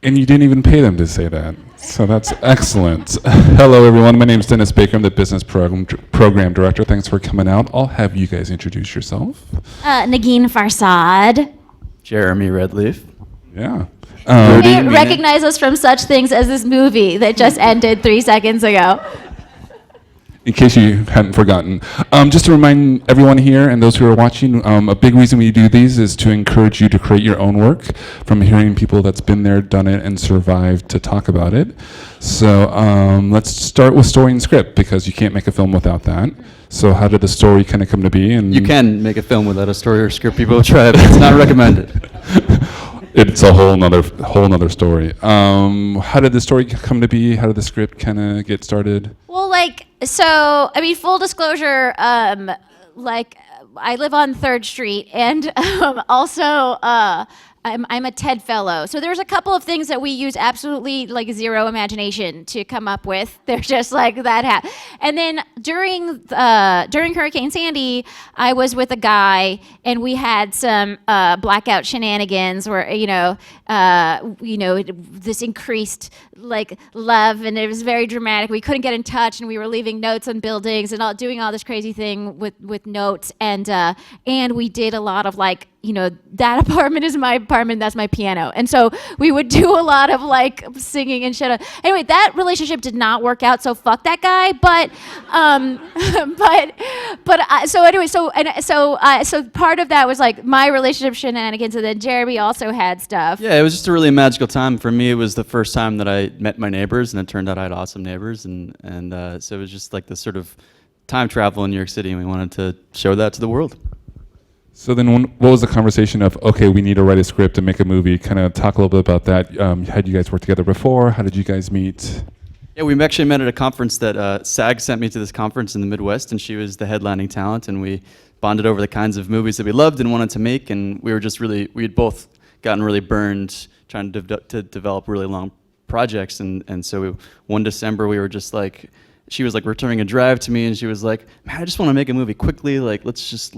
And you didn't even pay them to say that. So that's excellent. Hello, everyone. My name is Dennis Baker. I'm the business program director. Thanks for coming out. I'll have you guys introduce yourself. Negin Farsad. Jeremy Redleaf. Yeah. You may recognize us from such things as this movie that just ended 3 seconds ago. In case you hadn't forgotten. Just to remind everyone here and those who are watching, a big reason we do these is to encourage you to create your own work from hearing people that's been there, done it, and survived to talk about it. So let's start with story and script, because you can't make a film without that. So how did the story kind of come to be? And you can make a film without a story or script. People try it, but it's not recommended. It's a whole nother story. How did the story come to be? How did the script kind of get started? Well, full disclosure, I live on 3rd Street, and also I'm a TED fellow. So there's a couple of things that we use absolutely zero imagination to come up with. They're just like that. And then during Hurricane Sandy, I was with a guy, and we had some blackout shenanigans where this increased love, and it was very dramatic. We couldn't get in touch, and we were leaving notes on buildings and doing all this crazy thing with notes, and we did a lot of that apartment is my apartment, that's my piano. And so we would do a lot of singing and shit. Anyway, that relationship did not work out, so fuck that guy. So part of that was my relationship shenanigans, and then Jeremy also had stuff. Yeah, it was just a really magical time. For me, it was the first time that I met my neighbors, and it turned out I had awesome neighbors, and so it was just this sort of time travel in New York City, and we wanted to show that to the world. So then what was the conversation of, okay, we need to write a script and make a movie? Kind of talk a little bit about that. Had you guys worked together before? How did you guys meet? Yeah, we actually met at a conference that SAG sent me to this conference in the Midwest, and she was the headlining talent, and we bonded over the kinds of movies that we loved and wanted to make, and we had both gotten really burned trying to develop really long projects, and so one December we were just she was returning a drive to me, and she was like, man, I just want to make a movie quickly, let's just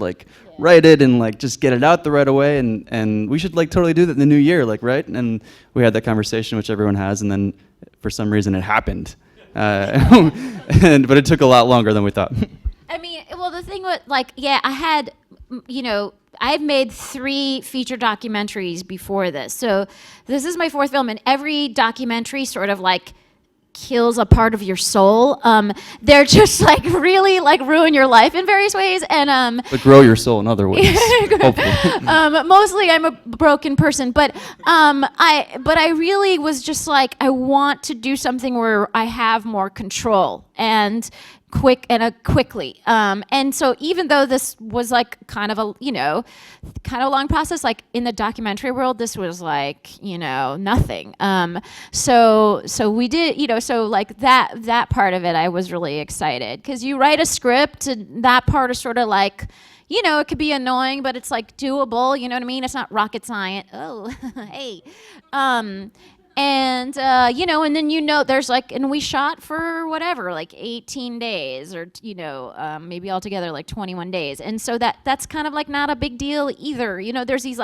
write it and just get it out the right away, and we should totally do that in the new year, right? And we had that conversation, which everyone has, and then for some reason it happened. But it took a lot longer than we thought. I mean, well, the thing with I've made 3 feature documentaries before this. So this is my 4th film, and every documentary sort of kills a part of your soul. They're just really ruin your life in various ways, and but grow your soul in other ways. Hopefully. Mostly I'm a broken person, but I really was just I want to do something where I have more control and quickly. And so even though this was kind of a long process, in the documentary world, this was nothing. So we did, that part of it, I was really excited, because you write a script, and that part is sort of it could be annoying, but it's doable, you know what I mean? It's not rocket science. Oh, hey. And and then there's and we shot for whatever 18 days, or maybe altogether 21 days, and so that's kind of not a big deal either. There's these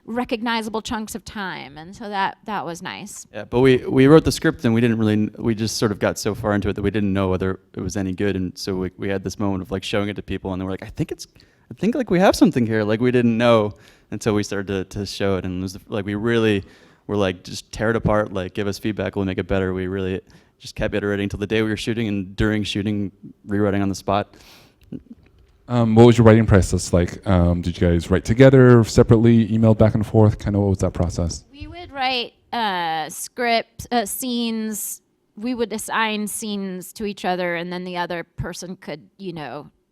recognizable chunks of time, and so that was nice. Yeah, but we wrote the script, and we just sort of got so far into it that we didn't know whether it was any good, and so we had this moment of showing it to people, and they were I think we have something here. We didn't know until we started to show it, and it was we really. We're just tear it apart, give us feedback, we'll make it better. We really just kept iterating until the day we were shooting, and during shooting, rewriting on the spot. What was your writing process like? Did you guys write together, separately, email back and forth? Kind of what was that process? We would write script, scenes. We would assign scenes to each other, and then the other person could,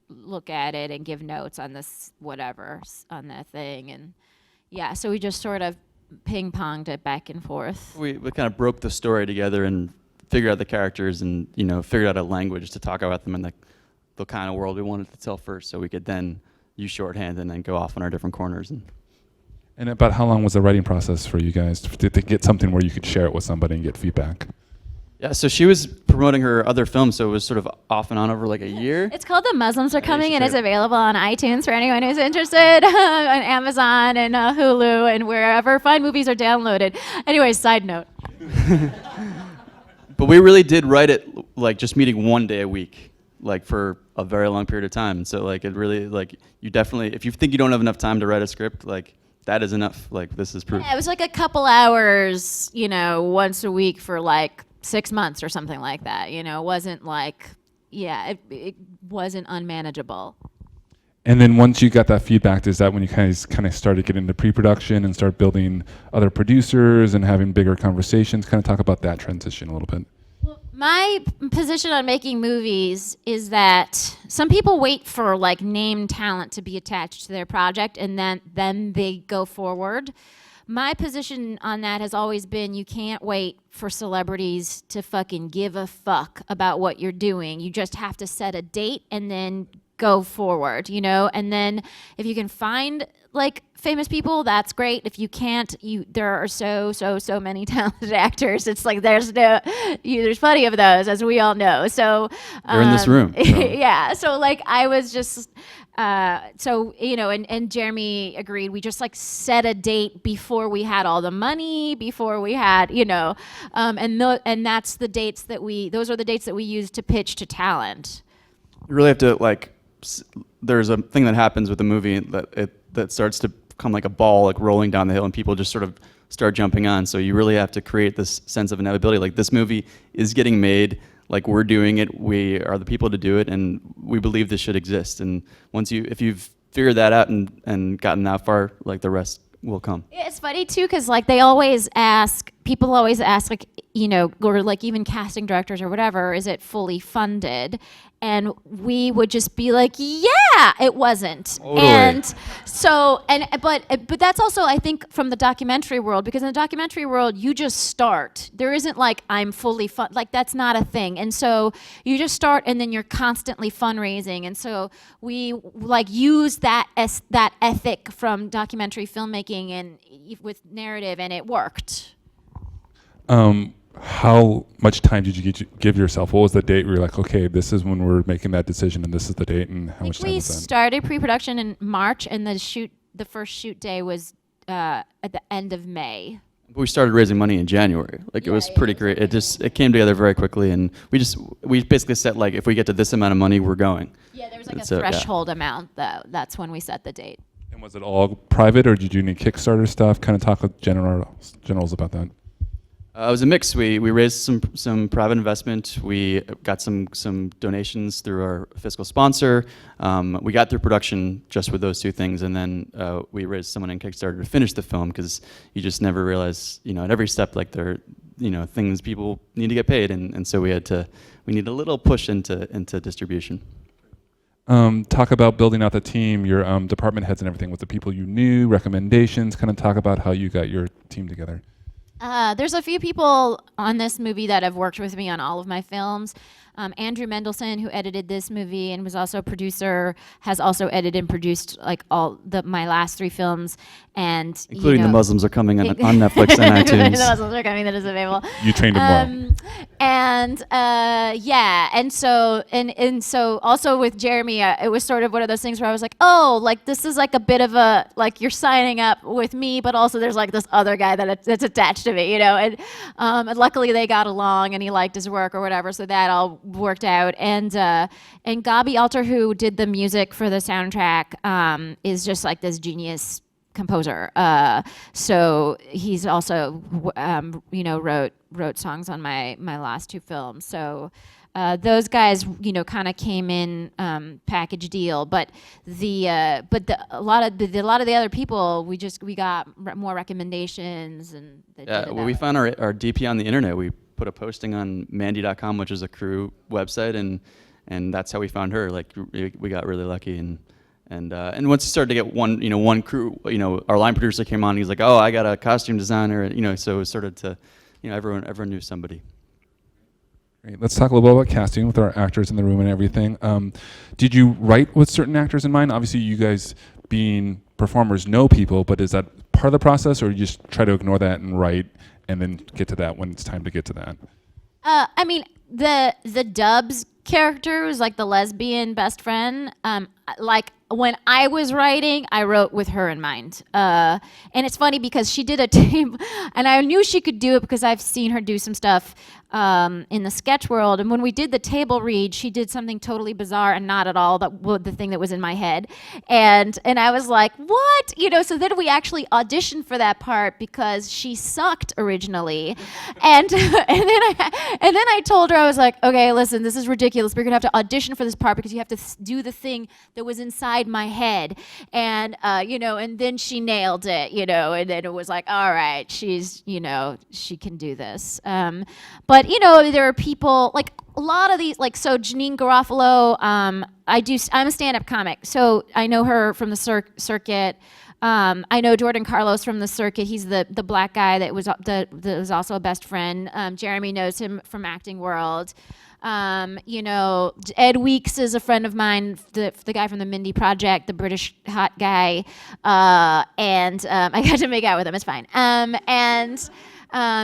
look at it and give notes on this whatever, on that thing. And yeah, so we just sort of ping-ponged it back and forth. We kind of broke the story together and figured out the characters, and figured out a language to talk about them in the kind of world we wanted to tell first, so we could then use shorthand and then go off on our different corners. And about how long was the writing process for you guys to get something where you could share it with somebody and get feedback? Yeah, so she was promoting her other film, so it was sort of off and on over a year. It's called The Muslims Are Coming, and it's available on iTunes for anyone who's interested, on Amazon and Hulu and wherever fine movies are downloaded. Anyway, side note. But we really did write it like just meeting one day a week, like for a very long period of time. So like it really, like you definitely, if you think you don't have enough time to write a script, like that is enough. Like this is proof. Yeah, it was like a couple hours, once a week for like 6 months or something like that. It wasn't like, it wasn't unmanageable. And then once you got that feedback, is that when you kind of started getting into pre-production and start building other producers and having bigger conversations? Kind of talk about that transition a little bit. My position on making movies is that some people wait for like named talent to be attached to their project and then they go forward. My position on that has always been you can't wait for celebrities to fucking give a fuck about what you're doing. You just have to set a date and then go forward, and then if you can find like famous people, that's great. If you can't, there are so many talented actors. It's like there's plenty of those, as we all know. So They're in this room. So. Yeah. So like I was just and Jeremy agreed. We just like set a date before we had all the money, before we had and that's the dates those are the dates that we use to pitch to talent. You really have to like. There's a thing that happens with the movie that starts to come like a ball, like rolling down the hill, and people just sort of start jumping on. So you really have to create this sense of inevitability. Like this movie is getting made, like we're doing it, we are the people to do it, and we believe this should exist. And if you've figured that out and gotten that far, like the rest will come. Yeah, it's funny too, because like people always ask, like, or like even casting directors or whatever, is it fully funded? And we would just be like, yeah, it wasn't. Totally. And so, but that's also, I think, from the documentary world, because in the documentary world, you just start. There isn't like, I'm fully like that's not a thing. And so you just start and then you're constantly fundraising. And so we like use that ethic from documentary filmmaking and with narrative, and it worked. How much time did you give yourself? What was the date where you're like, okay, this is when we're making that decision and this is the date, and how much time was that? We started pre-production in March, and the first shoot day was at the end of May. We started raising money in January. Like it was pretty great. It came together very quickly, and we basically set like, if we get to this amount of money, we're going. Yeah, there was like a threshold amount though. That's when we set the date. And was it all private, or did you do any Kickstarter stuff? Kind of talk with generals about that. It was a mix. We raised some private investment. We got some donations through our fiscal sponsor. We got through production just with those two things, and then we raised some money in Kickstarter to finish the film, because you just never realize, at every step, like there, things people need to get paid, and so we need a little push into distribution. Talk about building out the team, your department heads and everything, with the people you knew, recommendations. Kind of talk about how you got your team together. There's a few people on this movie that have worked with me on all of my films. Andrew Mendelsohn, who edited this movie and was also a producer, has also edited and produced like my last 3 films, and including The Muslims Are Coming on Netflix and iTunes. The Muslims Are Coming, that is available. You trained him well. And and so also with Jeremy, it was sort of one of those things where I was like, oh, like this is like a bit of a, like you're signing up with me, but also there's like this other guy that's attached to me, and luckily they got along and he liked his work or whatever, so that all worked out. And Gabi Alter, who did the music for the soundtrack, is just like this genius composer. So he's also wrote songs on my last 2 films. So those guys, kind of came in package deal. But a lot of the other people, we got more recommendations, and well, we found our DP on the internet. We put a posting on Mandy.com, which is a crew website, and that's how we found her. Like we got really lucky, and once you started to get one crew, our line producer came on. He's like, oh, I got a costume designer, so it started to, everyone knew somebody. Great. Let's talk a little bit about casting with our actors in the room and everything. Did you write with certain actors in mind? Obviously, you guys being performers know people, but is that part of the process, or you just try to ignore that and write and then get to that when it's time to get to that? I mean, the Dubs character was like the lesbian best friend. Like when I was writing, I wrote with her in mind. And it's funny because she did a tape, and I knew she could do it because I've seen her do some stuff in the sketch world. And when we did the table read, she did something totally bizarre and not at all the thing that was in my head. And I was like, what? You know, so then we actually auditioned for that part because she sucked originally. And and then I told her, I was like, okay, listen, this is ridiculous. We're gonna have to audition for this part because you have to do the thing that was inside my head. And you know, and then she nailed it, you know, and then it was like, all right, she's, you know, she can do this. But you know, there are people like a lot of these, like, so Janine Garofalo, I'm a stand-up comic, so I know her from the circuit. I know Jordan Carlos from the circuit. He's the black guy that was also a best friend. Jeremy knows him from Acting World. You know, Ed Weeks is a friend of mine, the guy from the Mindy Project, the British hot guy. And I got to make out with him. It's fine.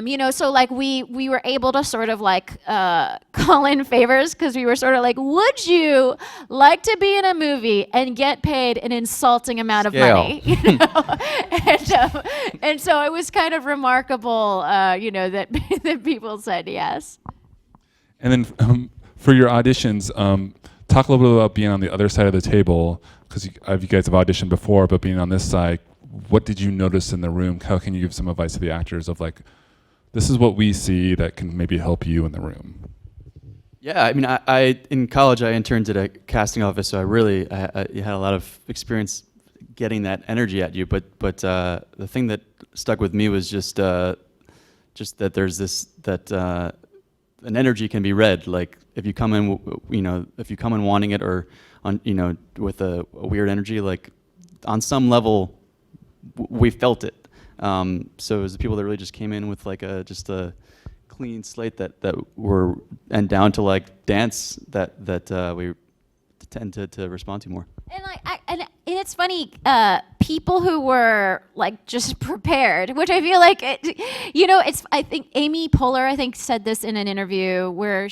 You know, so like we were able to sort of like call in favors because we were sort of like, would you like to be in a movie and get paid an insulting amount of money? You know? And so it was kind of remarkable, you know, that that people said yes. And then for your auditions, talk a little bit about being on the other side of the table, because you guys have auditioned before, but being on this side, what did you notice in the room? How can you give some advice to the actors of like, this is what we see that can maybe help you in the room? Yeah, I mean, I in college I interned at a casting office, so I had a lot of experience getting that energy at you. But the thing that stuck with me was just that there's this an energy can be read. Like if you come in, you know, if you come in wanting it or on, you know, with a weird energy, like on some level we felt it. So it was the people that really just came in with like just a clean slate that were, and down to like dance that we tend to respond to more. And and it's funny, people who were like just prepared, which I feel like, you know, I think Amy Poehler, I think, said this in an interview where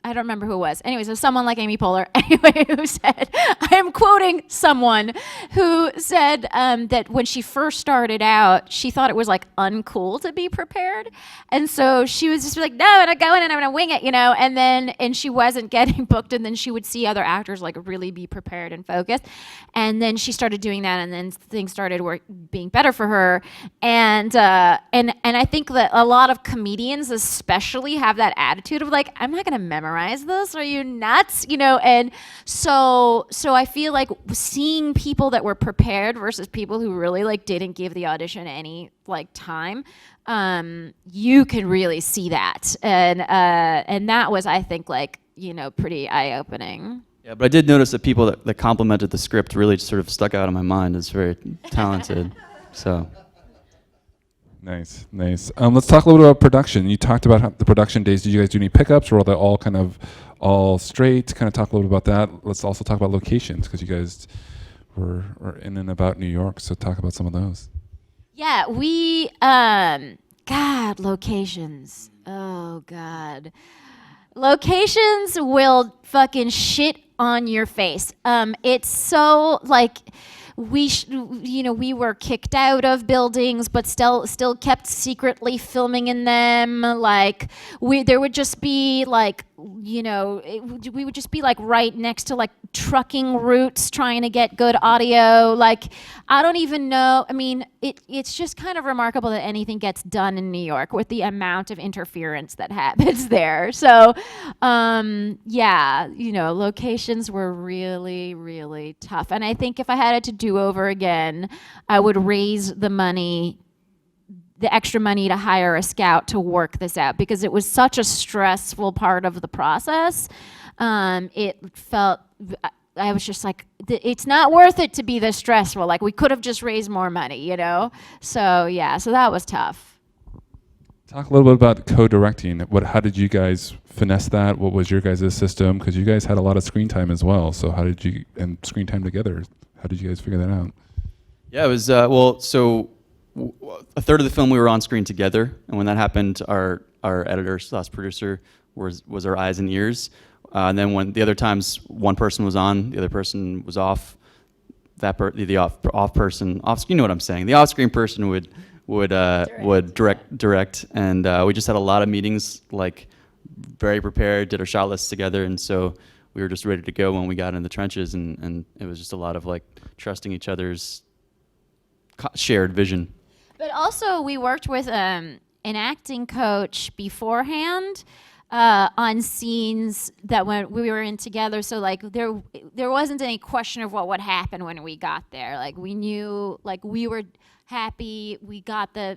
I don't remember who it was. Anyways, it was someone like Amy Poehler, anyway, who said, I am quoting someone who said that when she first started out, she thought it was like uncool to be prepared. And so she was just like, no, I'm not going and I'm gonna wing it, you know? And she wasn't getting booked, and then she would see other actors like really be prepared and focused. And then she started doing that, and then things started being better for her. And I think that a lot of comedians especially have that attitude of like, I'm not gonna memorize this, are you nuts, you know? And so I feel like seeing people that were prepared versus people who really like didn't give the audition any like time, you can really see that, and that was, I think, like, you know, pretty eye-opening. Yeah, but I did notice that people that complimented the script really sort of stuck out in my mind as very talented. So. Nice. Let's talk a little bit about production. You talked about the production days. Did you guys do any pickups, or were they all kind of all straight? Kind of talk a little bit about that. Let's also talk about locations, because you guys were in and about New York, so talk about some of those. Yeah, we, God, locations. Oh, God. Locations will fucking shit on your face. It's so, like, we were kicked out of buildings, but still kept secretly filming in them. Like, there would just be like, you know, we would just be like right next to like trucking routes trying to get good audio. Like, I don't even know. I mean, it's just kind of remarkable that anything gets done in New York with the amount of interference that happens there. So, yeah, you know, locations were really, really tough. And I think if I had it to do over again, I would raise the extra money to hire a scout to work this out, because it was such a stressful part of the process. It felt, I was just like, it's not worth it to be this stressful. Like, we could have just raised more money, you know? So yeah, so that was tough. Talk a little bit about co-directing. How did you guys finesse that? What was your guys' system? Because you guys had a lot of screen time as well. So how did you, and screen time together, how did you guys figure that out? Yeah, it was, so a third of the film we were on screen together, and when that happened, our editor / producer was our eyes and ears. And then when the other times one person was on, the other person was off, the off person, you know what I'm saying. The off-screen person would direct, and we just had a lot of meetings, like very prepared, did our shot lists together, and so we were just ready to go when we got in the trenches, and it was just a lot of like trusting each other's shared vision. But also, we worked with an acting coach beforehand on scenes that when we were in together. So like there wasn't any question of what would happen when we got there. Like we knew, like we were happy. We got the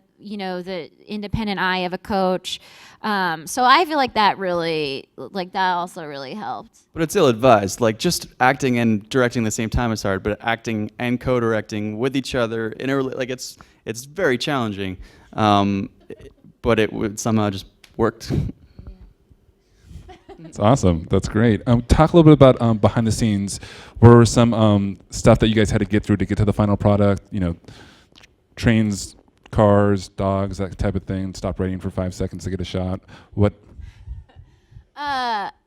independent eye of a coach. So I feel like that also really helped. But it's ill-advised. Like just acting and directing at the same time is hard, but acting and co-directing with each other it's very challenging. But it would somehow just worked. That's awesome. That's great. Talk a little bit about behind the scenes. What were some stuff that you guys had to get through to get to the final product? Trains, cars, dogs, that type of thing. Stop waiting for 5 seconds to get a shot. What?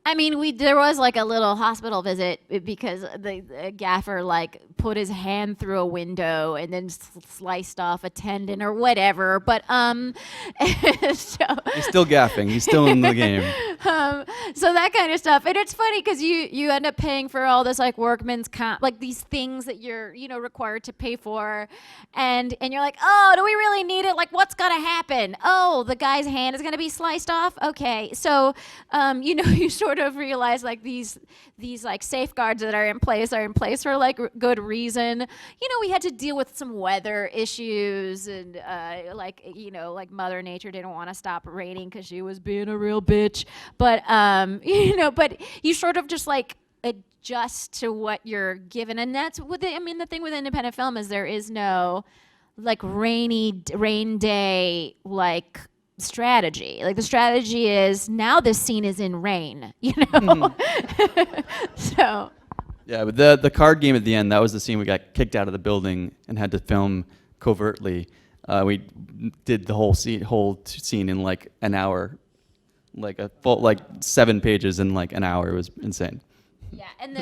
I mean, there was like a little hospital visit because the gaffer like put his hand through a window and then sliced off a tendon or whatever. But so he's still gaffing. He's still in the game. So that kind of stuff, and it's funny because you end up paying for all this like workman's comp, like these things that you're required to pay for, and you're like, oh, do we really need it? Like, what's gonna happen? Oh, the guy's hand is gonna be sliced off. Okay, so you sort of realize like these like safeguards that are in place for like good reason. We had to deal with some weather issues, and like Mother Nature didn't want to stop raining because she was being a real bitch. But but you sort of just like adjust to what you're given, and that's the thing with independent film is there is no like rain day like strategy. Like the strategy is now this scene is in rain, So yeah, but the card game at the end, that was the scene we got kicked out of the building and had to film covertly. We did the whole scene in like an hour, like a full 7 pages in like an hour. It was insane. Yeah, and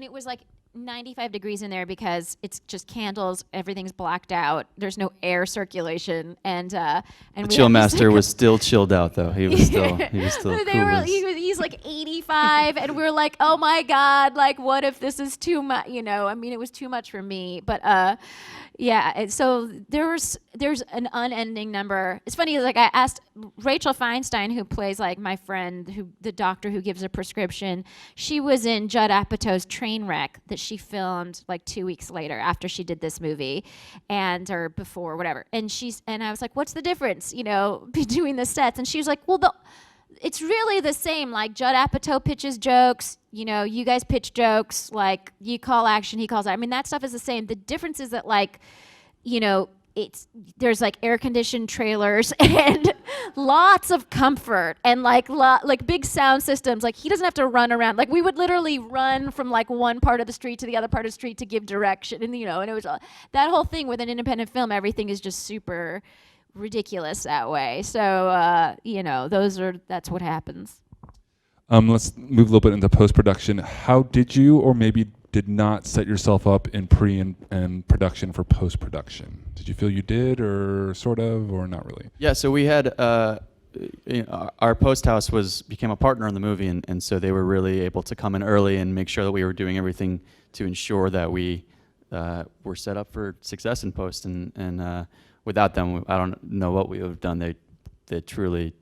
it was like 95 degrees in there because it's just candles, everything's blacked out, there's no air circulation, and the chill master was still chilled out though. He was still cool. He's like 85 and we're like, oh my god, like what if this is too much? It was too much for me, but yeah, and so there's an unending number. It's funny, like I asked Rachel Feinstein, who plays like my friend, the doctor who gives a prescription. She was in Judd Apatow's Trainwreck that she filmed like 2 weeks later after she did this movie, or before, whatever. And I was like, what's the difference, between the sets? And she was like, well, it's really the same. Like Judd Apatow pitches jokes, you guys pitch jokes, like you call action, he calls. That stuff is the same. The difference is that there's like air conditioned trailers and lots of comfort and like big sound systems. Like he doesn't have to run around. Like we would literally run from like one part of the street to the other part of the street to give direction, and and it was that whole thing with an independent film. Everything is just super ridiculous that way. So that's what happens. Let's move a little bit into post-production. How did you or maybe did not set yourself up in pre and production for post-production? Did you feel you did, or sort of, or not really? Yeah, so we had our post house became a partner in the movie, and so they were really able to come in early and make sure that we were doing everything to ensure that we were set up for success in post, and without them, I don't know what we would have done. They truly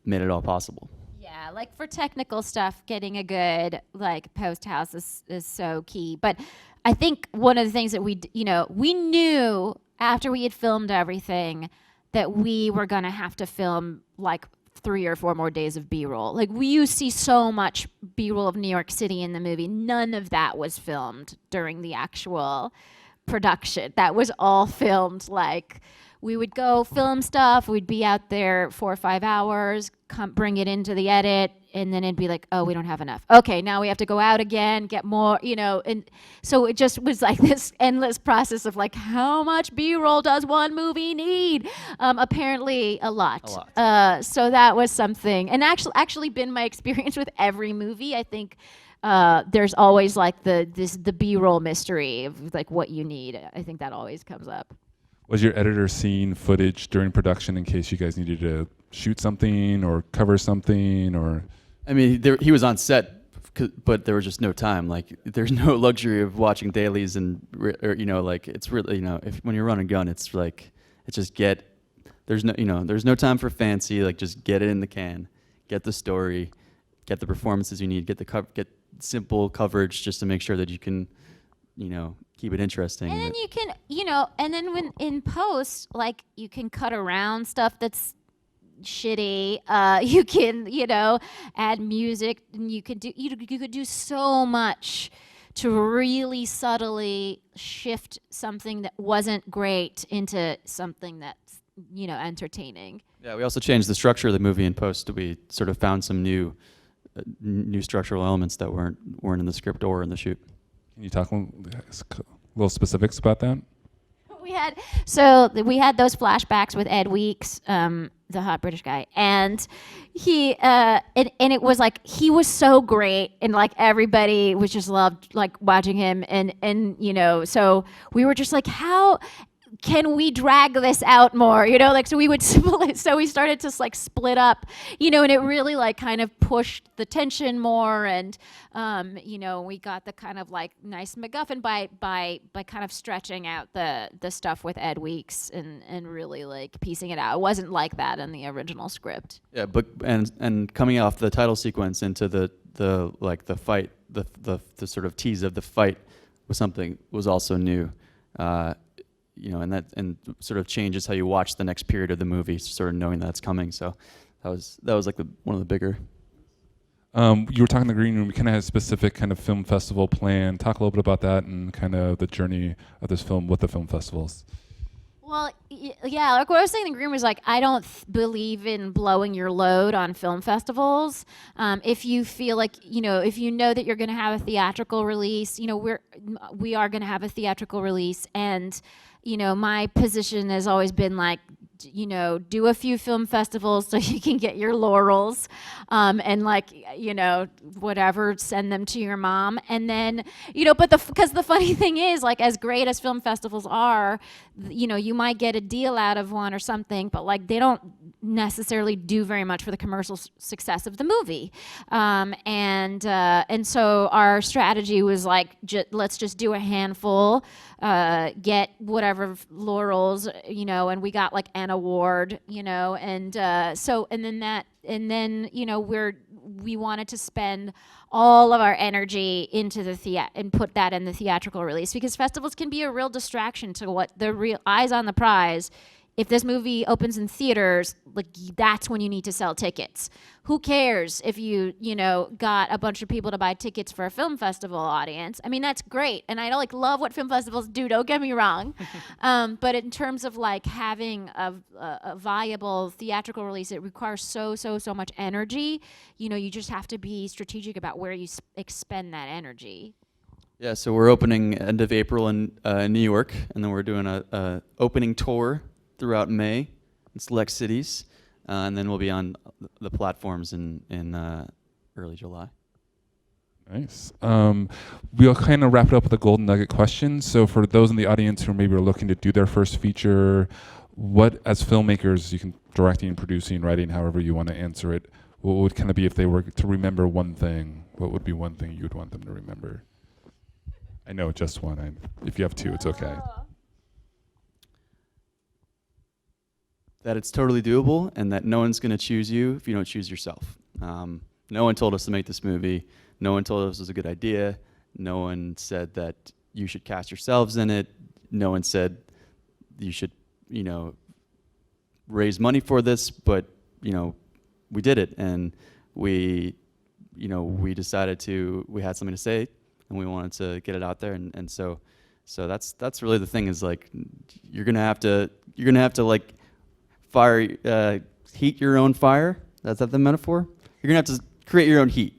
made it all possible. Yeah, like for technical stuff, getting a good like post house is so key. But I think one of the things that we knew after we had filmed everything that we were gonna have to film like 3 or 4 more days of B-roll. Like you see so much B-roll of New York City in the movie. None of that was filmed during the actual production. That was all filmed like. We would go film stuff, we'd be out there 4 or 5 hours, bring it into the edit, and then it'd be like, oh, we don't have enough. Okay, now we have to go out again, get more, and so it just was like this endless process of like, how much B-roll does one movie need? Apparently a lot. So that was something, and actually been my experience with every movie. I think there's always like the B-roll mystery of like what you need. I think that always comes up. Was your editor seeing footage during production in case you guys needed to shoot something or cover something or? I mean, he was on set, but there was just no time. Like, there's no luxury of watching dailies or, you know, like, it's really, you know, when you're running gun, it's like, it's just there's no time for fancy. Like, just get it in the can, get the story, get the performances you need, get simple coverage just to make sure that you can, you know, keep it interesting. And then you can, you know, and then when in post, like, you can cut around stuff that's shitty. You can, you know, add music, and you could do so much to really subtly shift something that wasn't great into something that's, you know, entertaining. Yeah, we also changed the structure of the movie in post. We sort of found some new structural elements that weren't in the script or in the shoot. Can you talk a little specifics about that? We had those flashbacks with Ed Weeks, the hot British guy, and he and it was like he was so great, and like everybody was just loved like watching him, and you know, so we were just like, how can we drag this out more, you know, like, so we would so we started to like split up, you know, and it really like kind of pushed the tension more, and you know, we got the kind of like nice MacGuffin by kind of stretching out the stuff with Ed Weeks and really like piecing it out. It wasn't like that in the original script. Yeah, but and coming off the title sequence into the fight, the sort of tease of the fight was also new. You know, and sort of changes how you watch the next period of the movie, sort of knowing that's coming. So that was like one of the bigger. You were talking in the green room. We kind of had a specific kind of film festival plan. Talk a little bit about that and kind of the journey of this film with the film festivals. Well, yeah, like what I was saying in the green was like, I don't believe in blowing your load on film festivals. If you feel like, you know, if you know that you're going to have a theatrical release, you know, we are going to have a theatrical release, and you know, my position has always been like, you know, do a few film festivals so you can get your laurels, and like, you know, whatever, send them to your mom, and then, you know, but because the funny thing is, like, as great as film festivals are, you know, you might get a deal out of one or something, but like they don't necessarily do very much for the commercial success of the movie, and so our strategy was like, let's just do a handful, get whatever laurels, you know, and we got like an award, you know, and then you know, we wanted to spend all of our energy into and put that in the theatrical release, because festivals can be a real distraction to what the real eyes on the prize. If this movie opens in theaters, like, that's when you need to sell tickets. Who cares if you know, got a bunch of people to buy tickets for a film festival audience? I mean, that's great, and I like love what film festivals do. Don't get me wrong, but in terms of like having a viable theatrical release, it requires so much energy. You know, you just have to be strategic about where you expend that energy. Yeah, so we're opening end of April in New York, and then we're doing a opening tour throughout May in select cities, and then we'll be on the platforms in early July. Nice. We'll kind of wrap it up with a golden nugget question. So for those in the audience who maybe are looking to do their first feature, what, as filmmakers, you can directing and producing, writing, however you want to answer it, what would kind of be, if they were to remember one thing, what would be one thing you would want them to remember? I know just one. If you have two, it's okay. That it's totally doable, and that no one's going to choose you if you don't choose yourself. No one told us to make this movie. No one told us it was a good idea. No one said that you should cast yourselves in it. No one said you should, you know, raise money for this. But, you know, we did it, and we decided we had something to say, and we wanted to get it out there, and so that's really the thing, is like, you're gonna have to like heat your own fire. That's that the metaphor? You're gonna have to create your own heat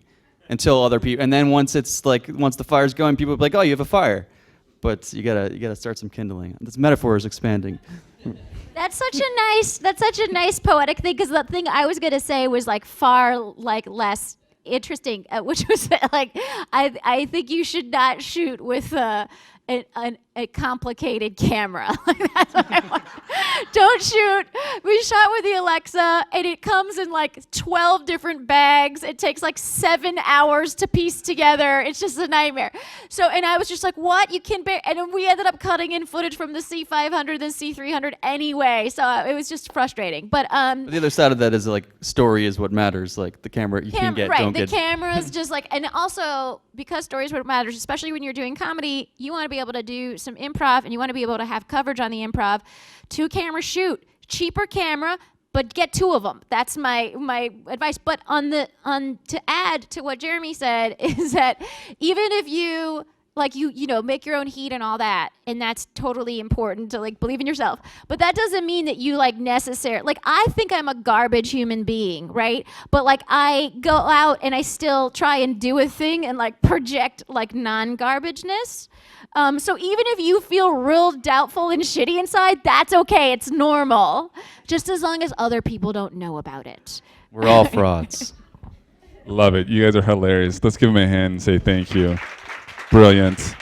until other people, and then once the fire's going, people will be like, oh, you have a fire, but you gotta start some kindling. This metaphor is expanding. That's such a nice poetic thing, because the thing I was gonna say was like far like less interesting, which was like, I think you should not shoot with a complicated camera. Like, that's what I want. Don't shoot. We shot with the Alexa, and it comes in like 12 different bags. It takes like 7 hours to piece together. It's just a nightmare. So, and I was just like, what? You can bear, and then we ended up cutting in footage from the C500 and C300 anyway. So it was just frustrating. But The other side of that is like story is what matters. Like the camera you can get, right, don't the get. camera's just like, and also because story is what matters, especially when you're doing comedy, you want to be able to do some improv, and you want to be able to have coverage on the improv. 2-camera shoot, cheaper camera, but get 2 of them. That's my advice. But to add to what Jeremy said is that even if you like you know make your own heat and all that, and that's totally important to like believe in yourself, but that doesn't mean that you like necessarily, like, I think I'm a garbage human being, right? But like I go out and I still try and do a thing and like project like non-garbageness. So even if you feel real doubtful and shitty inside, that's okay. It's normal, just as long as other people don't know about it. We're all frauds. Love it. You guys are hilarious. Let's give them a hand and say thank you. Brilliant.